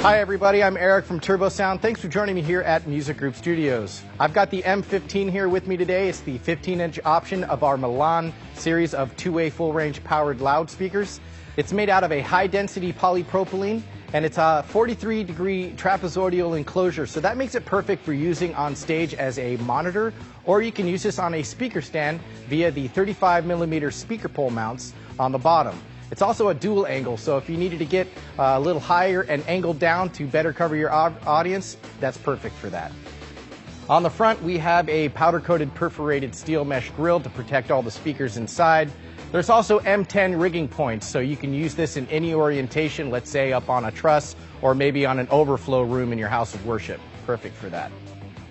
Hi everybody, I'm Eric from Turbosound. Thanks for joining me here at Music Group Studios. I've got the M15 here with me today. It's the 15-inch option of our Milan series of two-way full-range powered loudspeakers. It's made out of a high-density polypropylene, and it's a 43-degree trapezoidal enclosure, so that makes it perfect for using on stage as a monitor, or you can use this on a speaker stand via the 35mm speaker pole mounts on the bottom. It's also a dual angle, so if you needed to get a little higher and angled down to better cover your audience, that's perfect for that. On the front, we have a powder-coated perforated steel mesh grille to protect all the speakers inside. There's also M10 rigging points, so you can use this in any orientation, let's say up on a truss or maybe on an overflow room in your house of worship. Perfect for that.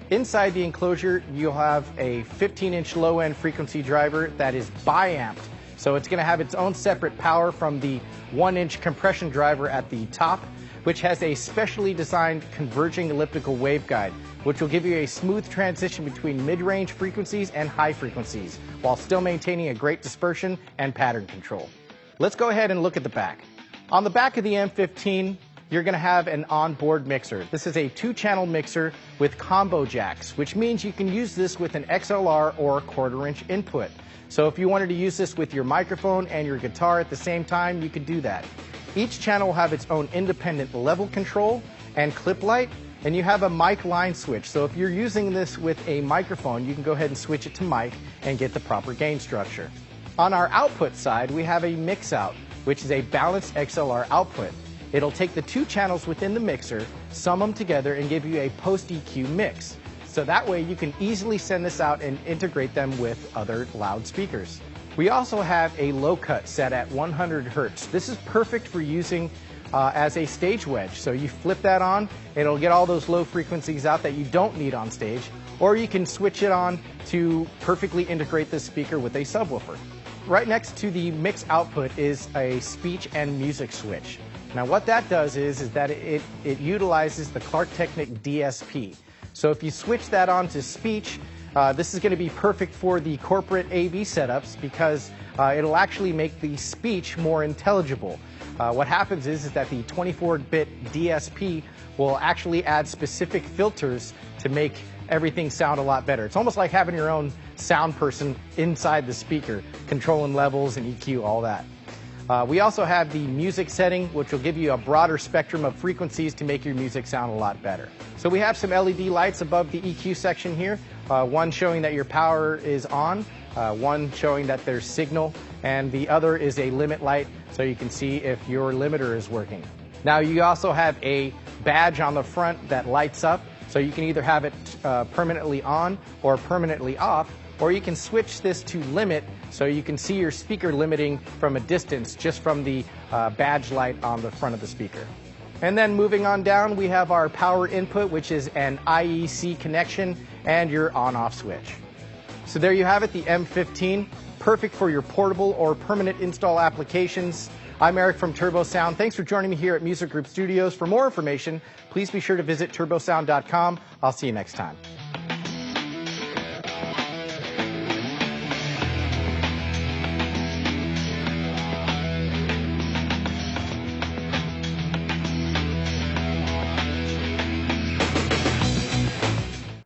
Inside the enclosure, you'll have a 15-inch low-end frequency driver that is bi-amped. So it's going to have its own separate power from the 1-inch compression driver at the top, which has a specially designed converging elliptical waveguide, which will give you a smooth transition between mid-range frequencies and high frequencies, while still maintaining a great dispersion and pattern control. Let's go ahead and look at the back. On the back of the M15, you're going to have an onboard mixer. This is a 2-channel mixer with combo jacks, which means you can use this with an XLR or 1/4-inch input. So if you wanted to use this with your microphone and your guitar at the same time, you could do that. Each channel will have its own independent level control and clip light, and you have a mic line switch. So if you're using this with a microphone, you can go ahead and switch it to mic and get the proper gain structure. On our output side, we have a mix out, which is a balanced XLR output. It'll take the 2 channels within the mixer, sum them together, and give you a post-EQ mix. So that way you can easily send this out and integrate them with other loudspeakers. We also have a low cut set at 100 Hertz. This is perfect for using as a stage wedge. So you flip that on, it'll get all those low frequencies out that you don't need on stage, or you can switch it on to perfectly integrate this speaker with a subwoofer. Right next to the mix output is a speech and music switch. Now what that does is that it utilizes the Clark Technic DSP. So if you switch that on to speech, this is going to be perfect for the corporate AV setups because it'll actually make the speech more intelligible. What happens is that the 24-bit DSP will actually add specific filters to make everything sound a lot better. It's almost like having your own sound person inside the speaker, controlling levels and EQ, all that. We also have the music setting, which will give you a broader spectrum of frequencies to make your music sound a lot better. So we have some LED lights above the EQ section here, one showing that your power is on, one showing that there's signal, and the other is a limit light so you can see if your limiter is working. Now you also have a badge on the front that lights up, so you can either have it permanently on or permanently off, or you can switch this to limit so you can see your speaker limiting from a distance just from the badge light on the front of the speaker. And then moving on down, we have our power input, which is an IEC connection, and your on-off switch. So there you have it, the M15, perfect for your portable or permanent install applications. I'm Eric from Turbosound. Thanks for joining me here at Music Group Studios. For more information, please be sure to visit turbosound.com. I'll see you next time.